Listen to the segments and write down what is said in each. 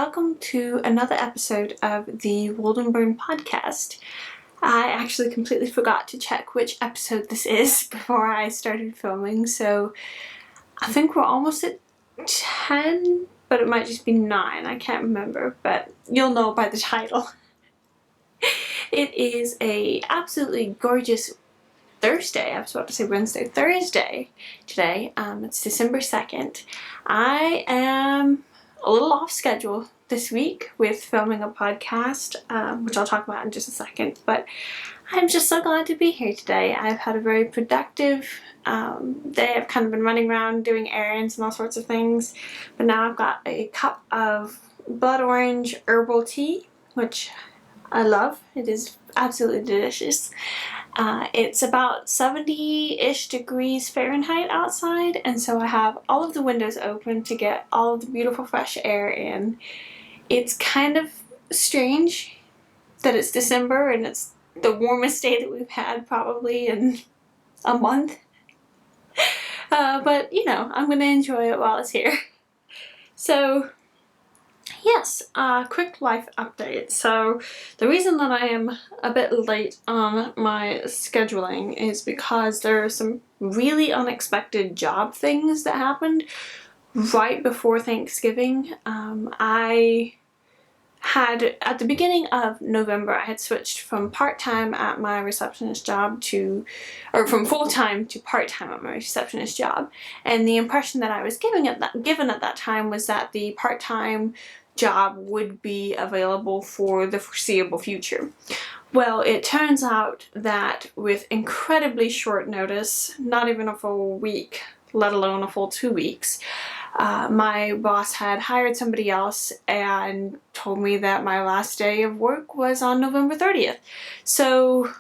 welcome to another episode of the Woldenburn Podcast. I actually completely forgot to check which episode this is before I started filming, so I think we're almost at 10, but it might just be 9, I can't remember, but you'll know by the title. It is a absolutely gorgeous Thursday. I was about to say Wednesday. Thursday today. It's December 2nd. I am a little off schedule this week with filming a podcast, which I'll talk about in just a second, but I'm just so glad to be here today. I've had a very productive day. I've kind of been running around doing errands and all sorts of things, but now I've got a cup of blood orange herbal tea, which I love. It is absolutely delicious. It's about 70-ish degrees Fahrenheit outside, and so I have all of the windows open to get all of the beautiful fresh air in. It's kind of strange that it's December and it's the warmest day that we've had probably in a month. But, you know, I'm going to enjoy it while it's here. So, yes, quick life update. So the reason that I am a bit late on my scheduling is because there are some really unexpected job things that happened right before Thanksgiving. I had, at the beginning of November, I had switched from part-time at my receptionist job from full-time to part-time at my receptionist job. And the impression that I was given at that time was that the part-time job would be available for the foreseeable future. Well, it turns out that with incredibly short notice, not even a full week, let alone a full 2 weeks, my boss had hired somebody else and told me that my last day of work was on November 30th. So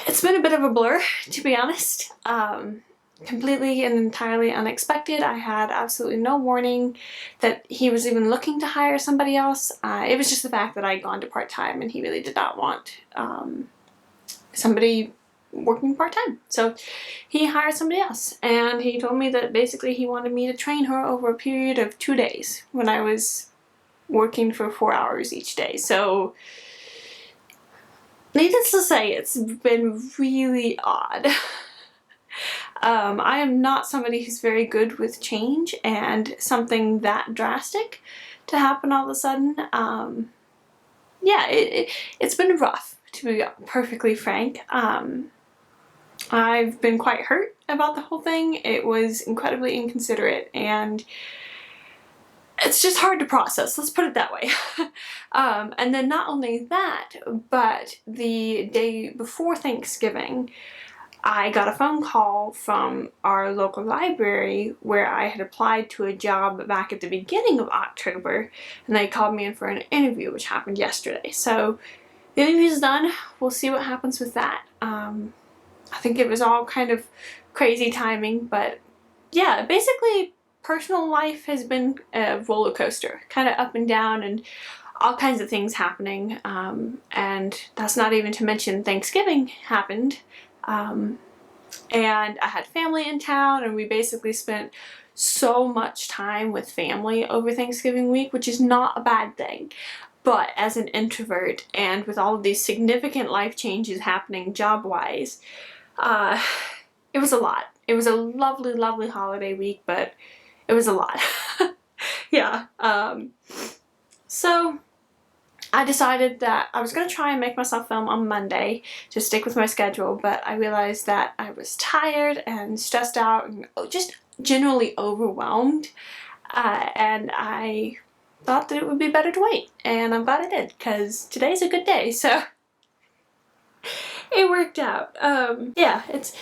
it's been a bit of a blur, to be honest. Completely and entirely unexpected. I had absolutely no warning that he was even looking to hire somebody else. It was just the fact that I had gone to part-time and he really did not want somebody working part-time. So he hired somebody else, and he told me that basically he wanted me to train her over a period of 2 days when I was working for 4 hours each day. So needless to say, it's been really odd. I am not somebody who's very good with change, and something that drastic to happen all of a sudden, it's been rough, to be perfectly frank. I've been quite hurt about the whole thing. It was incredibly inconsiderate, and it's just hard to process, let's put it that way. And then not only that, but the day before Thanksgiving, I got a phone call from our local library where I had applied to a job back at the beginning of October, and they called me in for an interview, which happened yesterday. So the interview's done. We'll see what happens with that. I think it was all kind of crazy timing, but yeah, basically personal life has been a roller coaster, kind of up and down, and all kinds of things happening. And that's not even to mention Thanksgiving happened. And I had family in town, and we basically spent so much time with family over Thanksgiving week, which is not a bad thing. But as an introvert, and with all of these significant life changes happening job-wise, it was a lot. It was a lovely, lovely holiday week, but it was a lot. Yeah. So I decided that I was going to try and make myself film on Monday to stick with my schedule, but I realized that I was tired and stressed out and just generally overwhelmed, and I thought that it would be better to wait, and I'm glad I did, because today's a good day, so it worked out. Yeah, it's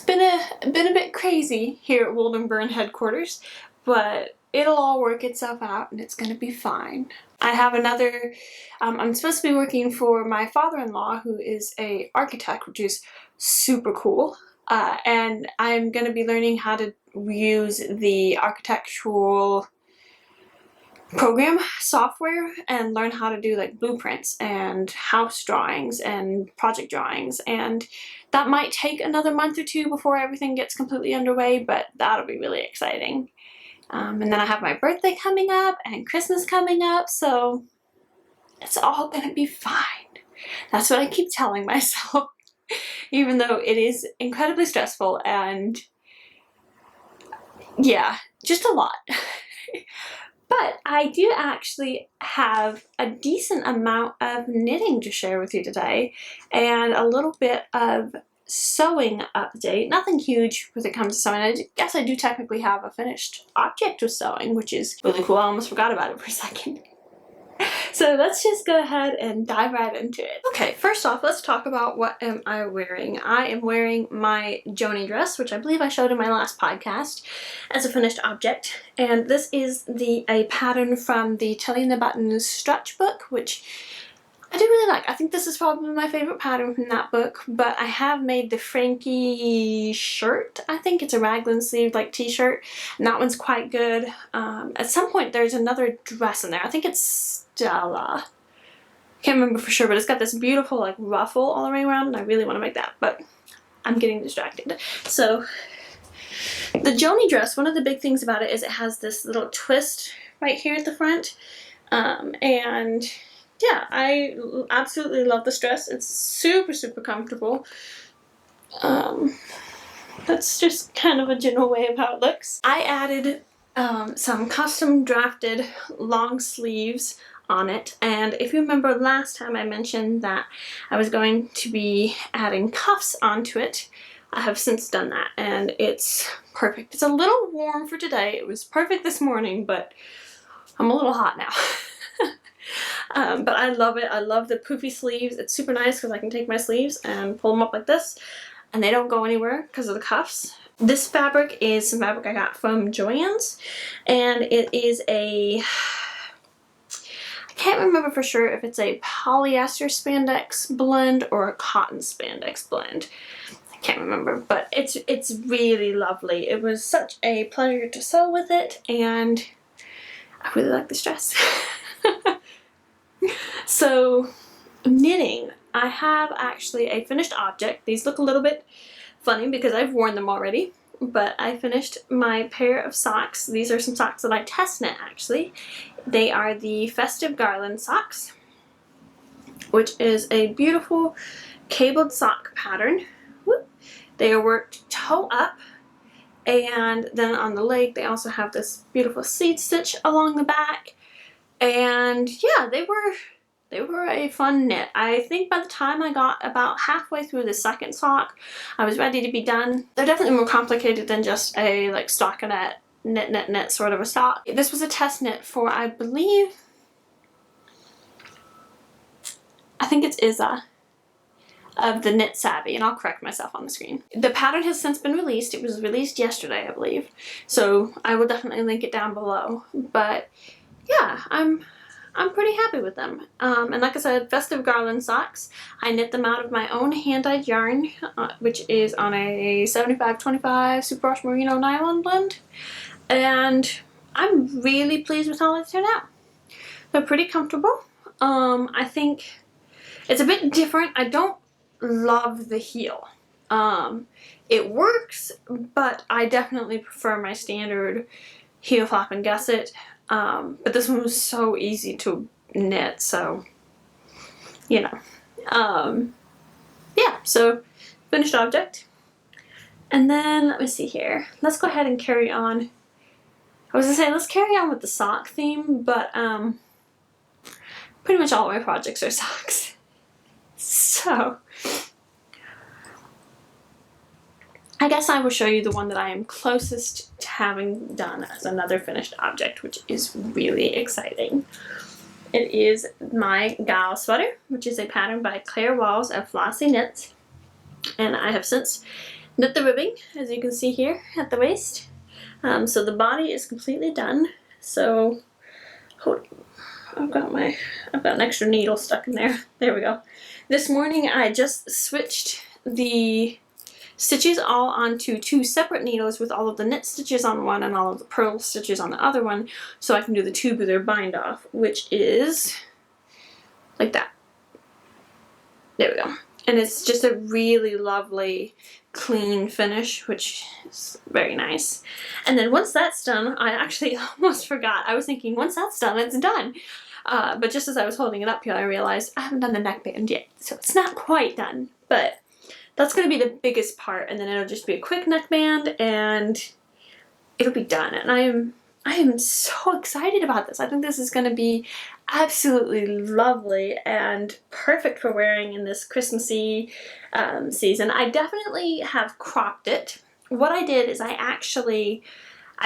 been a bit crazy here at Woldenburn headquarters, but it'll all work itself out, and it's going to be fine. I have another, I'm supposed to be working for my father-in-law, who is an architect, which is super cool. And I'm going to be learning how to use the architectural program software and learn how to do like blueprints and house drawings and project drawings. And that might take another month or two before everything gets completely underway, but that'll be really exciting. And then I have my birthday coming up and Christmas coming up, so it's all gonna be fine. That's what I keep telling myself, even though it is incredibly stressful and yeah, just a lot. But I do actually have a decent amount of knitting to share with you today and a little bit of sewing update. Nothing huge when it comes to sewing. I guess I do technically have a finished object with sewing, which is really cool. I almost forgot about it for a second. So let's just go ahead and dive right into it. Okay, first off, let's talk about what am I wearing. I am wearing my Joni dress, which I believe I showed in my last podcast, as a finished object. And this is a pattern from the Telling the Buttons stretch book, which I do really like. I think this is probably my favorite pattern from that book, but I have made the Frankie shirt. I think it's a raglan sleeve like t-shirt, and that one's quite good. At some point there's another dress in there. I think it's Stella. Can't remember for sure, but it's got this beautiful like ruffle all the way around, and I really want to make that, but I'm getting distracted. So the Joni dress, one of the big things about it is it has this little twist right here at the front, and yeah, I absolutely love this dress. It's super, super comfortable. That's just kind of a general way of how it looks. I added some custom drafted long sleeves on it, and if you remember last time I mentioned that I was going to be adding cuffs onto it, I have since done that, and it's perfect. It's a little warm for today. It was perfect this morning, but I'm a little hot now. But I love it. I love the poofy sleeves. It's super nice because I can take my sleeves and pull them up like this, and they don't go anywhere because of the cuffs. This fabric is some fabric I got from Joann's, and it is I can't remember for sure if it's a polyester spandex blend or a cotton spandex blend. I can't remember, but it's really lovely. It was such a pleasure to sew with it, and I really like this dress. So, knitting. I have actually a finished object. These look a little bit funny because I've worn them already, but I finished my pair of socks. These are some socks that I test knit actually. They are the Festive Garland socks, which is a beautiful cabled sock pattern. They are worked toe up, and then on the leg they also have this beautiful seed stitch along the back. And yeah, they were a fun knit. I think by the time I got about halfway through the second sock, I was ready to be done. They're definitely more complicated than just a like stockinette, knit sort of a sock. This was a test knit for, I believe, I think it's Izza of the Knit Savvy, and I'll correct myself on the screen. The pattern has since been released. It was released yesterday, I believe. So I will definitely link it down below. But yeah, I'm pretty happy with them. And like I said, Festive Garland socks. I knit them out of my own hand-dyed yarn, which is on a 75-25 Superwash Merino nylon blend. And I'm really pleased with how they turned out. They're pretty comfortable. I think it's a bit different. I don't love the heel. It works, but I definitely prefer my standard heel flap and gusset. But this one was so easy to knit, so, you know. Yeah, so finished object. And then, let me see here. Let's go ahead and carry on. I was gonna say, let's carry on with the sock theme, but, pretty much all of my projects are socks. So, I guess I will show you the one that I am closest to having done as another finished object, which is really exciting. It is my Ghyll sweater, which is a pattern by Claire Walls of Flossy Knits. And I have since knit the ribbing, as you can see here at the waist. So the body is completely done. So, hold on. I've got an extra needle stuck in there. There we go. This morning I just switched the stitches all onto two separate needles with all of the knit stitches on one and all of the purl stitches on the other one, so I can do the tubular bind off, which is like that. There we go. And it's just a really lovely clean finish, which is very nice. And then once that's done, I actually almost forgot. I was thinking once that's done, it's done. But just as I was holding it up here, I realized I haven't done the neckband yet. So it's not quite done, but that's going to be the biggest part. And then it'll just be a quick neckband and it'll be done. And I am so excited about this. I think this is going to be absolutely lovely and perfect for wearing in this Christmassy season. I definitely have cropped it. What I did is I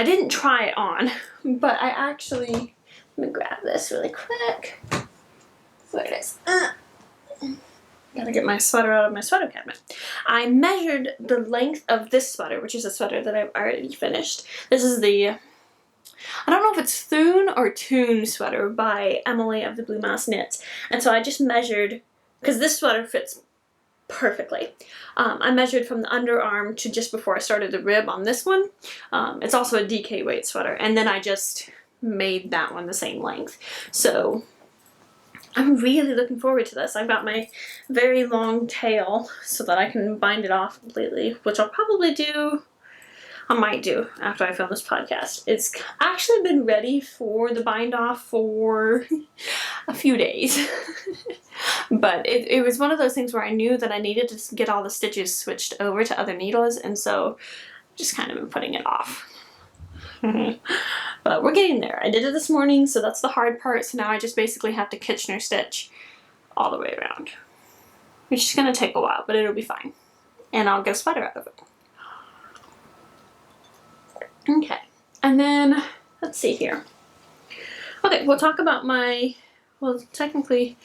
didn't try it on, but let me grab this really quick. There it is. Gotta get my sweater out of my sweater cabinet. I measured the length of this sweater, which is a sweater that I've already finished. This is the, I don't know if it's Thun or Toon sweater by Emily of the Blue Mouse Knits. And so I just measured, because this sweater fits perfectly. I measured from the underarm to just before I started the rib on this one. It's also a DK weight sweater. And then I just made that one the same length. So I'm really looking forward to this. I've got my very long tail so that I can bind it off completely, which I'll probably do. I might do after I film this podcast. It's actually been ready for the bind off for a few days. But it was one of those things where I knew that I needed to get all the stitches switched over to other needles, and so just kind of been putting it off. But we're getting there. I did it this morning, so that's the hard part. So now I just basically have to Kitchener stitch all the way around, which is going to take a while, but it'll be fine. And I'll get a sweater out of it. Okay, and then let's see here. Okay, we'll talk about well, technically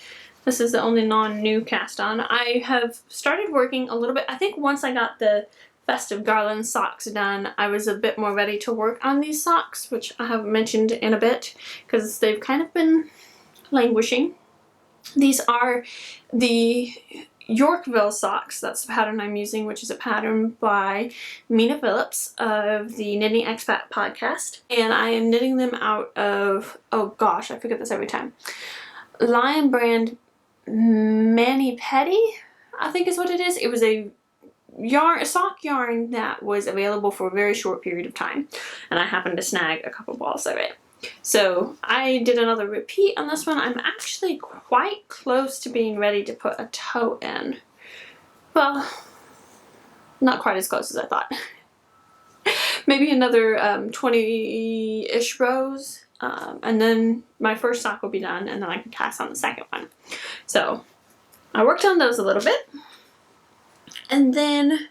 this is the only non-new cast on. I have started working a little bit. I think once I got the festive garland socks done, I was a bit more ready to work on these socks, which I have mentioned in a bit because they've kind of been languishing. These are the Yorkville socks. That's the pattern I'm using, which is a pattern by Mina Phillips of the Knitting Expat podcast. And I am knitting them out of, oh gosh, I forget this every time, Lion brand Mani Petty, I think is what it is. It was a sock yarn that was available for a very short period of time, and I happened to snag a couple balls of it. So I did another repeat on this one. I'm actually quite close to being ready to put a toe in. Well, not quite as close as I thought. Maybe another 20-ish rows, and then my first sock will be done, and then I can cast on the second one. So I worked on those a little bit. And then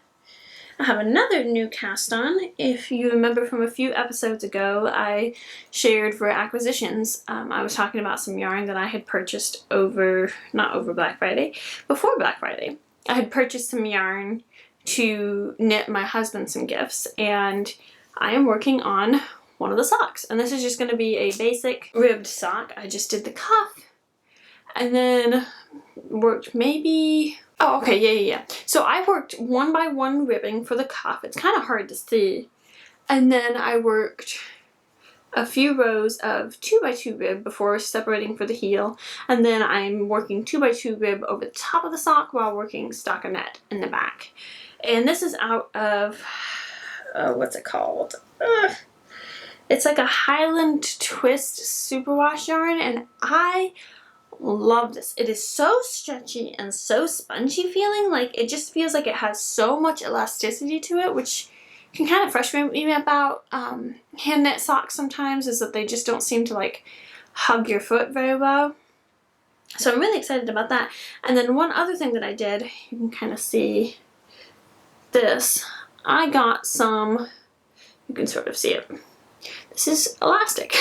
I have another new cast on. If you remember from a few episodes ago, I shared for acquisitions. I was talking about some yarn that I had purchased not over Black Friday, before Black Friday. I had purchased some yarn to knit my husband some gifts, and I am working on one of the socks. And this is just going to be a basic ribbed sock. I just did the cuff and then worked maybe... Oh, okay, yeah. So I worked 1 by 1 ribbing for the cuff. It's kind of hard to see. And then I worked a few rows of 2 by 2 rib before separating for the heel. And then I'm working 2 by 2 rib over the top of the sock while working stockinette in the back. And this is out of, what's it called? It's like a Highland Twist superwash yarn, and I love this. It is so stretchy and so spongy feeling. Like, it just feels like it has so much elasticity to it, which can kind of frustrate me about hand knit socks sometimes, is that they just don't seem to like hug your foot very well. So I'm really excited about that. And then one other thing that I did, you can kind of see this. I got some, you can sort of see it. This is elastic.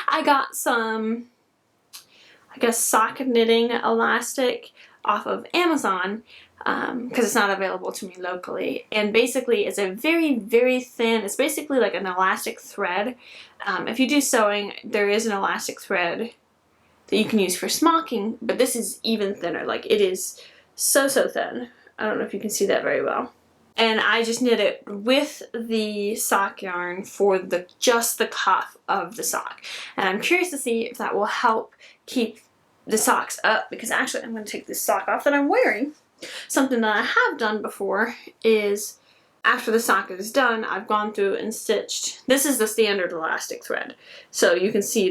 I got some, I guess, sock knitting elastic off of Amazon because it's not available to me locally. And basically it's a very, very thin, it's basically like an elastic thread. If you do sewing, there is an elastic thread that you can use for smocking, but this is even thinner. Like, it is so, so thin. I don't know if you can see that very well. And I just knit it with the sock yarn for just the cuff of the sock. And I'm curious to see if that will help keep the socks up, because actually I'm going to take this sock off that I'm wearing something that I have done before is after the sock is done, I've gone through and stitched. This is the standard elastic thread, so you can see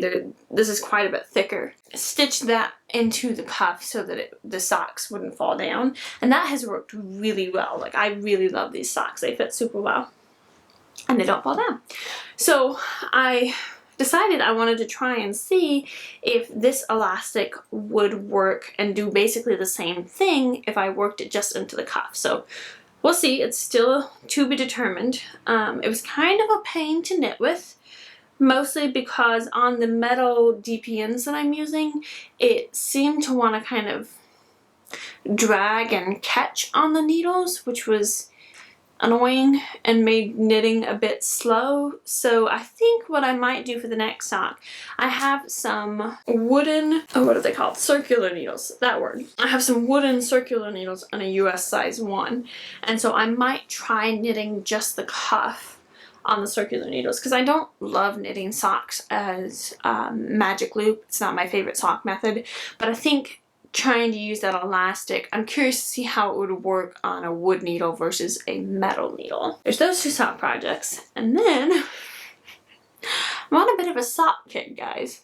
this is quite a bit thicker. Stitched that into the cuff so that the socks wouldn't fall down, and that has worked really well. Like, I really love these socks. They fit super well, and they don't fall down. So I decided I wanted to try and see if this elastic would work and do basically the same thing if I worked it just into the cuff. So we'll see. It's still to be determined. It was kind of a pain to knit with, mostly because on the metal DPNs that I'm using, it seemed to want to kind of drag and catch on the needles, which was annoying and made knitting a bit slow. So I think what I might do for the next sock, I have some wooden, what are they called? Circular needles, that word. I have some wooden circular needles on a US size 1, and so I might try knitting just the cuff on the circular needles, because I don't love knitting socks as magic loop. It's not my favorite sock method, but I think trying to use that elastic, I'm curious to see how it would work on a wood needle versus a metal needle. There's those 2 sock projects, and then I'm on a bit of a sock kick, guys.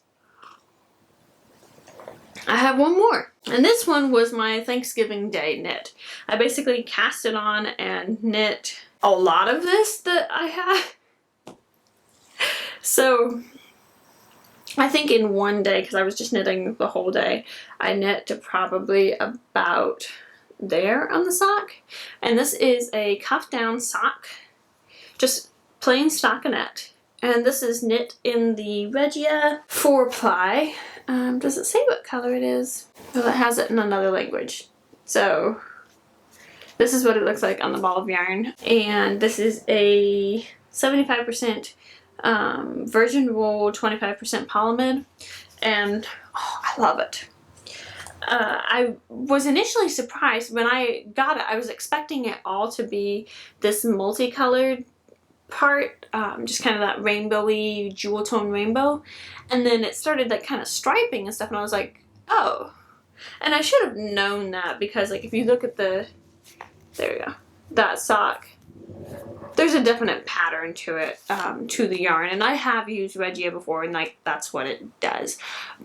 I have one more, and this one was my Thanksgiving Day knit. I basically cast it on and knit a lot of this that I have. So I think in one day, because I was just knitting the whole day, I knit to probably about there on the sock. And this is a cuff down sock, just plain stockinette. And this is knit in the Regia 4-ply. Does it say what color it is? Well, it has it in another language. So this is what it looks like on the ball of yarn. And this is a 75% virgin wool, 25% polyamide, and I love it. I was initially surprised when I got it. I was expecting it all to be this multicolored part, just kind of that rainbowy jewel tone rainbow, and then it started like kind of striping and stuff, and I was like, oh. And I should have known that, because like if you look at there we go, that sock, there's a definite pattern to it, to the yarn, and I have used Regia before, and like that's what it does,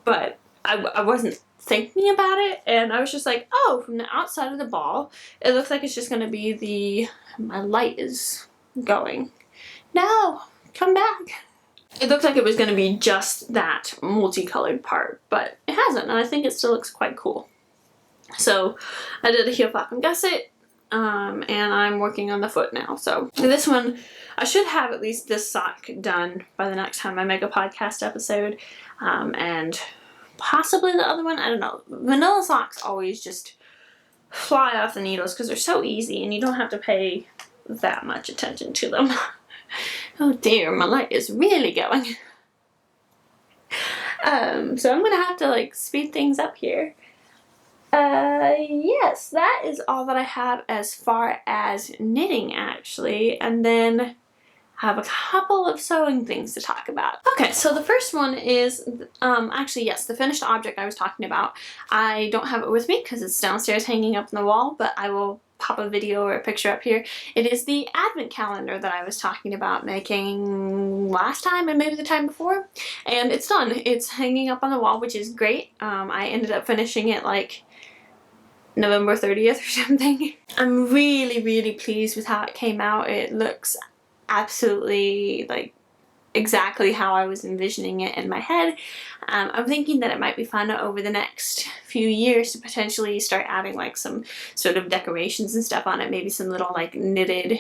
but I wasn't thinking about it, and I was just like, oh, from the outside of the ball, it looks like it's just gonna be my light is going. No, come back. It looked like it was gonna be just that multicolored part, but it hasn't, and I think it still looks quite cool. So I did a heel flap and gusset. And I'm working on the foot now. So this one, I should have at least this sock done by the next time I make a podcast episode. And possibly the other one, I don't know. Vanilla socks always just fly off the needles because they're so easy and you don't have to pay that much attention to them. Oh dear, my light is really going. So I'm gonna have to like speed things up here. Yes, that is all that I have as far as knitting, actually, and then I have a couple of sewing things to talk about. Okay, so the first one is, actually, yes, the finished object I was talking about. I don't have it with me because it's downstairs hanging up on the wall, but I will pop a video or a picture up here. It is the advent calendar that I was talking about making last time and maybe the time before, and it's done. It's hanging up on the wall, which is great. I ended up finishing it like November 30th or something. I'm really, really pleased with how it came out. It looks absolutely like exactly how I was envisioning it in my head. I'm thinking that it might be fun over the next few years to potentially start adding like some sort of decorations and stuff on it. Maybe some little like knitted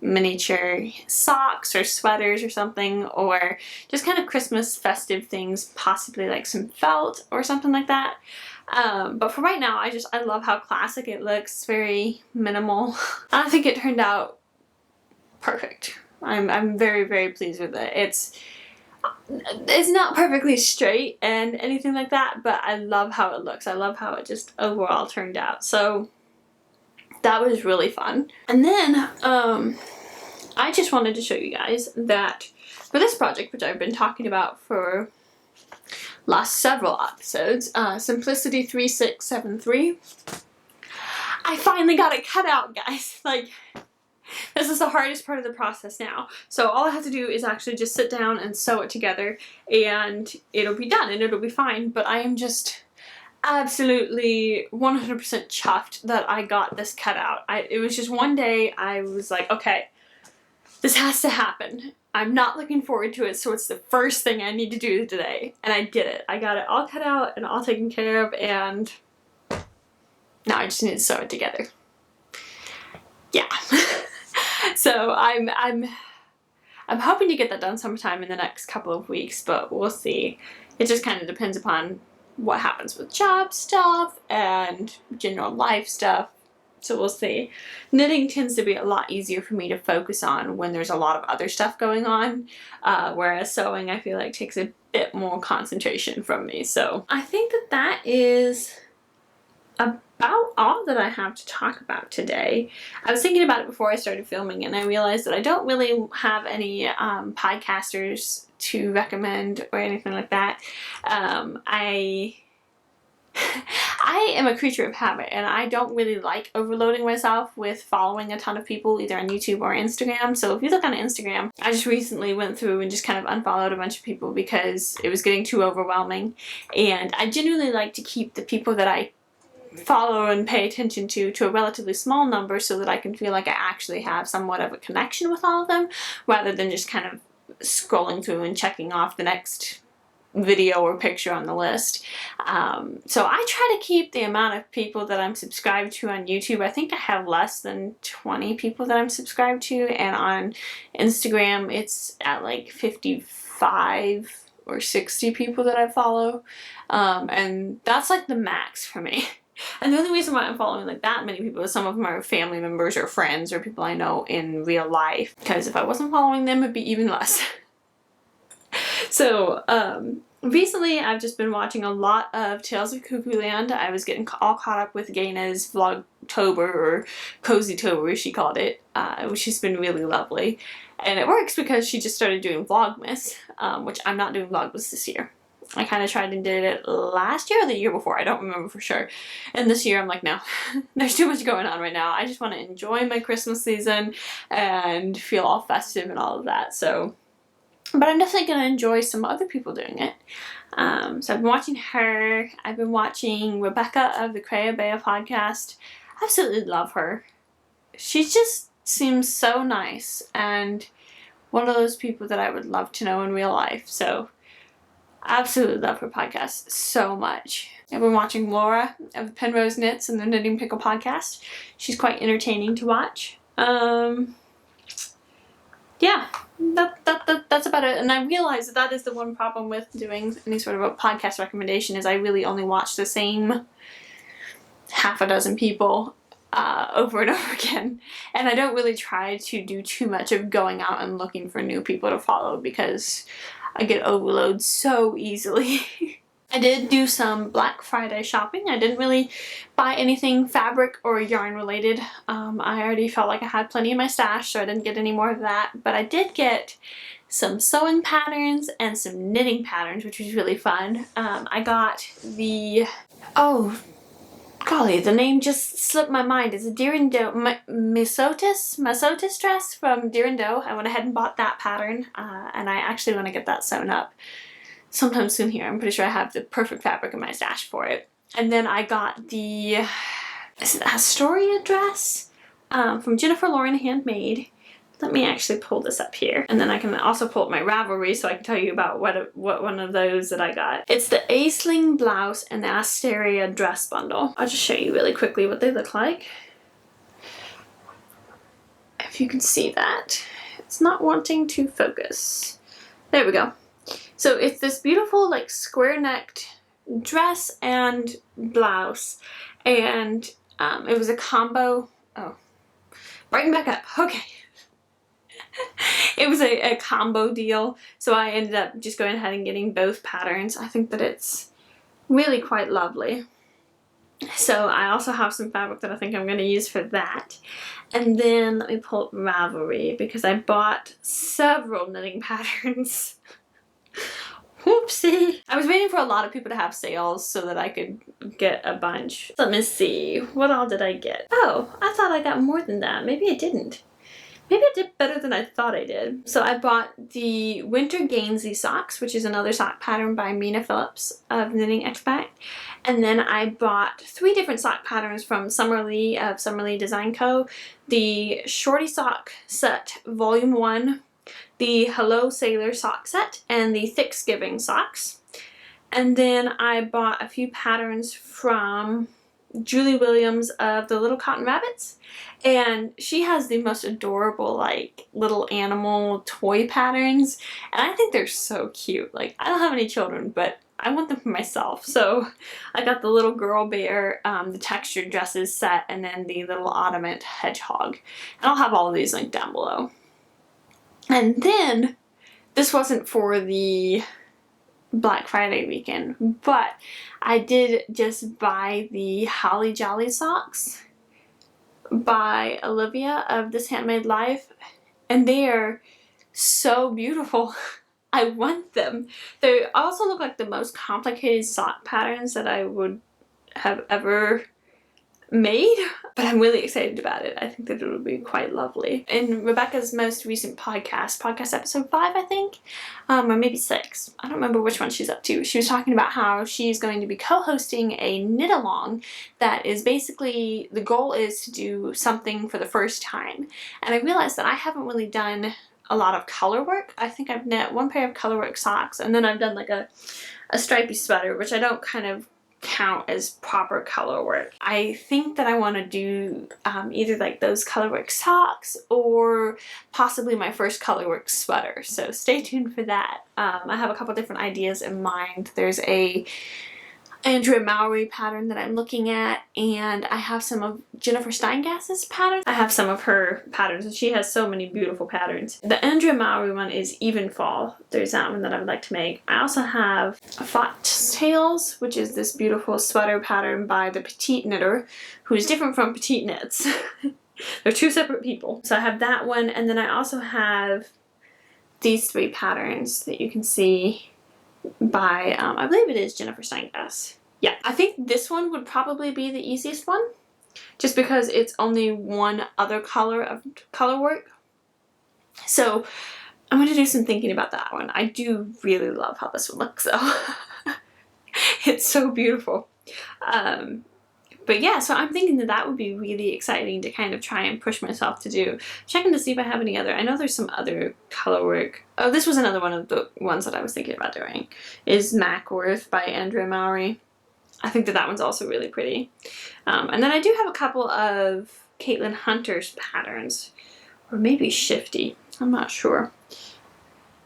miniature socks or sweaters or something, or just kind of Christmas festive things, possibly like some felt or something like that. But for right now, I love how classic it looks. It's very minimal. I think it turned out perfect. I'm very, very pleased with it. It's not perfectly straight and anything like that, but I love how it looks. I love how it just overall turned out. So that was really fun. And then I just wanted to show you guys that for this project, which I've been talking about for last several episodes, Simplicity 3673, I finally got it cut out, guys. Like, this is the hardest part of the process now. So all I have to do is actually just sit down and sew it together, and it'll be done and it'll be fine. But I am just absolutely 100% chuffed that I got this cut out. It was just one day I was like, okay, this has to happen. I'm not looking forward to it, so it's the first thing I need to do today. And I did it. I got it all cut out and all taken care of, and now I just need to sew it together. Yeah. So I'm hoping to get that done sometime in the next couple of weeks, but we'll see. It just kind of depends upon what happens with job stuff and general life stuff. So we'll see. Knitting tends to be a lot easier for me to focus on when there's a lot of other stuff going on, whereas sewing I feel like takes a bit more concentration from me. So I think that is about all that I have to talk about today. I was thinking about it before I started filming, and I realized that I don't really have any podcasters to recommend or anything like that. I am a creature of habit, and I don't really like overloading myself with following a ton of people either on YouTube or Instagram. So if you look on Instagram, I just recently went through and just kind of unfollowed a bunch of people because it was getting too overwhelming. And I genuinely like to keep the people that I follow and pay attention to a relatively small number so that I can feel like I actually have somewhat of a connection with all of them, rather than just kind of scrolling through and checking off the next video or picture on the list. So I try to keep the amount of people that I'm subscribed to on YouTube. I think I have less than 20 people that I'm subscribed to, and on Instagram it's at like 55 or 60 people that I follow, and that's like the max for me. And the only reason why I'm following like that many people is some of them are family members or friends or people I know in real life, because if I wasn't following them it'd be even less. So recently I've just been watching a lot of Tales of Cuckoo Land. I was getting all caught up with Gaina's Vlogtober, or Cozytober as she called it, which has been really lovely. And it works because she just started doing Vlogmas, which I'm not doing Vlogmas this year. I kind of tried and did it last year or the year before, I don't remember for sure. And this year I'm like, no, there's too much going on right now. I just want to enjoy my Christmas season and feel all festive and all of that. So, but I'm definitely going to enjoy some other people doing it. So I've been watching her. I've been watching Rebecca of the Crea Bea podcast. Absolutely love her. She just seems so nice and one of those people that I would love to know in real life. So absolutely love her podcast so much. I've been watching Laura of the Penrose Knits and the Knitting Pickle podcast. She's quite entertaining to watch. Yeah, that's about it. And I realize that is the one problem with doing any sort of a podcast recommendation, is I really only watch the same half a dozen people over and over again. And I don't really try to do too much of going out and looking for new people to follow, because I get overloaded so easily. I did do some Black Friday shopping. I didn't really buy anything fabric or yarn related. I already felt like I had plenty in my stash, so I didn't get any more of that. But I did get some sewing patterns and some knitting patterns, which was really fun. I got the, oh golly, the name just slipped my mind. It's a Deer and Doe, Misotis dress from Deer and Doe. I went ahead and bought that pattern, and I actually want to get that sewn up sometime soon here. I'm pretty sure I have the perfect fabric in my stash for it. And then I got the, is it the Astoria dress from Jennifer Lauren Handmade. Let me actually pull this up here. And then I can also pull up my Ravelry so I can tell you about what one of those that I got. It's the Aisling blouse and the Astoria dress bundle. I'll just show you really quickly what they look like. If you can see that. It's not wanting to focus. There we go. So it's this beautiful like square necked dress and blouse, and it was a combo. Oh, brighten back up. Okay. It was a combo deal, so I ended up just going ahead and getting both patterns. I think that it's really quite lovely. So I also have some fabric that I think I'm going to use for that. And then let me pull up Ravelry, because I bought several knitting patterns. Whoopsie. I was waiting for a lot of people to have sales so that I could get a bunch. Let me see. What all did I get? Oh, I thought I got more than that. Maybe I didn't. Maybe I did better than I thought I did. So I bought the Winter Gainsey socks, which is another sock pattern by Mina Phillips of Knitting Expect. And then I bought 3 different sock patterns from Summer Lee of Summer Lee Design Co. The Shorty Sock Set Volume 1, the Hello Sailor sock set, and the Thanksgiving socks. And then I bought a few patterns from Julie Williams of the Little Cotton Rabbits, and she has the most adorable like little animal toy patterns, and I think they're so cute. Like, I don't have any children, but I want them for myself, so I got the little girl bear, the textured dresses set, and then the little ottoman hedgehog, and I'll have all of these linked down below. And then this wasn't for the Black Friday weekend, but I did just buy the Holly Jolly socks by Olivia of This Handmade Life, and they are so beautiful. I want them. They also look like the most complicated sock patterns that I would have ever made, but I'm really excited about it. I think that it will be quite lovely. In Rebecca's most recent podcast episode 5, I think, or maybe 6, I don't remember which one she's up to, she was talking about how she's going to be co-hosting a knit along that is basically, the goal is to do something for the first time. And I realized that I haven't really done a lot of color work. I think I've knit 1 pair of colorwork socks, and then I've done like a stripy sweater, which I don't kind of count as proper color work. I think that I want to do either like those colorwork socks or possibly my first colorwork sweater, so stay tuned for that. I have a couple different ideas in mind. There's a Andrea Mowry pattern that I'm looking at, and I have some of Jennifer Steingass's patterns. I have some of her patterns, and she has so many beautiful patterns. The Andrea Mowry one is Even Fall. There's that one that I would like to make. I also have Foxtails, which is this beautiful sweater pattern by the Petite Knitter, who is different from Petite Knits. They're 2 separate people. So I have that one, and then I also have these 3 patterns that you can see by, I believe it is Jennifer Steingass. Yeah, I think this one would probably be the easiest one, just because it's only 1 other color of color work. So I'm going to do some thinking about that one. I do really love how this one looks though. It's so beautiful. But yeah, so I'm thinking that would be really exciting to kind of try and push myself to do. Checking to see if I have any other. I know there's some other color work. Oh, this was another one of the ones that I was thinking about doing. Is Mackworth by Andrea Mowry. I think that one's also really pretty. And then I do have a couple of Caitlin Hunter's patterns. Or maybe Shifty. I'm not sure.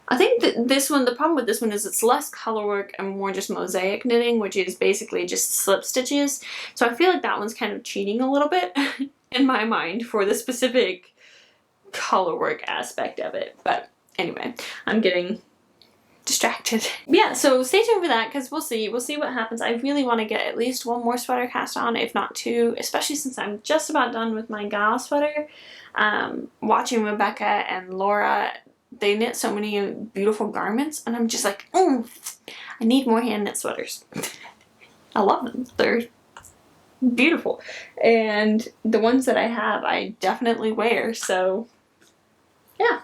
I think that this one, the problem with this one is it's less color work and more just mosaic knitting, which is basically just slip stitches. So I feel like that one's kind of cheating a little bit in my mind for the specific color work aspect of it. But anyway, I'm getting distracted. Yeah, so stay tuned for that, because we'll see what happens. I really want to get at least 1 more sweater cast on, if not 2, especially since I'm just about done with my Ghyll sweater. Watching Rebecca and Laura, they knit so many beautiful garments, and I'm just like, I need more hand knit sweaters. I love them. They're beautiful. And the ones that I have, I definitely wear, so yeah.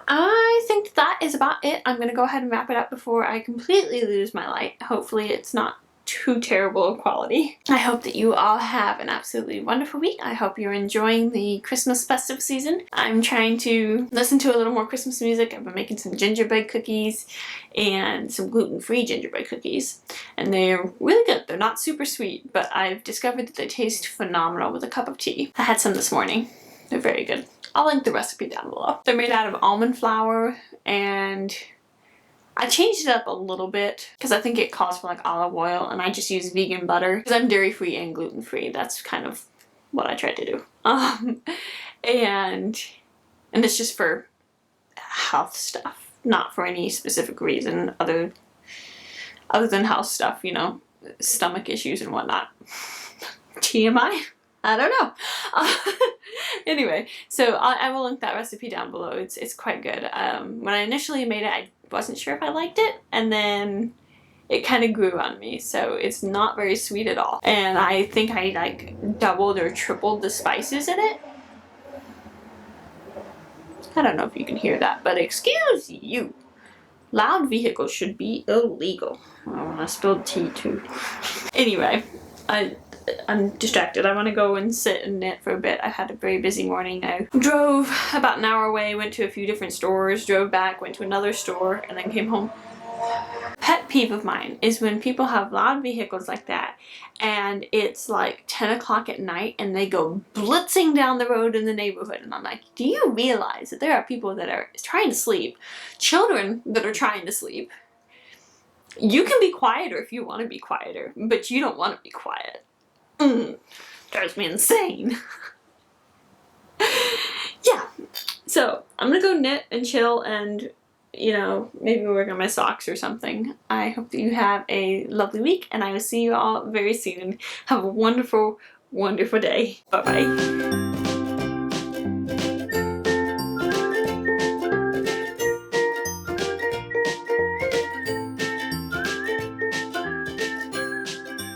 I think that is about it. I'm going to go ahead and wrap it up before I completely lose my light. Hopefully it's not too terrible of quality. I hope that you all have an absolutely wonderful week. I hope you're enjoying the Christmas festive season. I'm trying to listen to a little more Christmas music. I've been making some gingerbread cookies and some gluten-free gingerbread cookies, and they're really good. They're not super sweet, but I've discovered that they taste phenomenal with a cup of tea. I had some this morning. They're very good. I'll link the recipe down below. They're made out of almond flour, and I changed it up a little bit because I think it calls for like olive oil, and I just use vegan butter because I'm dairy-free and gluten-free. That's kind of what I tried to do. And it's just for health stuff, not for any specific reason other than health stuff, you know, stomach issues and whatnot. TMI? I don't know. Anyway, so I will link that recipe down below. It's quite good. When I initially made it, I wasn't sure if I liked it, and then it kind of grew on me, so it's not very sweet at all. And I think I like doubled or tripled the spices in it. I don't know if you can hear that, but excuse you. Loud vehicles should be illegal. Oh, I spilled tea too. Anyway, I'm distracted. I want to go and sit and knit for a bit. I've had a very busy morning now. Drove about an hour away, went to a few different stores, drove back, went to another store, and then came home. Pet peeve of mine is when people have loud vehicles like that and it's like 10 o'clock at night and they go blitzing down the road in the neighborhood, and I'm like, do you realize that there are people that are trying to sleep, children that are trying to sleep? You can be quieter if you want to be quieter, but you don't want to be quiet. Drives me insane. Yeah, so I'm gonna go knit and chill and, you know, maybe work on my socks or something. I hope that you have a lovely week, and I will see you all very soon. Have a wonderful, wonderful day. Bye-bye.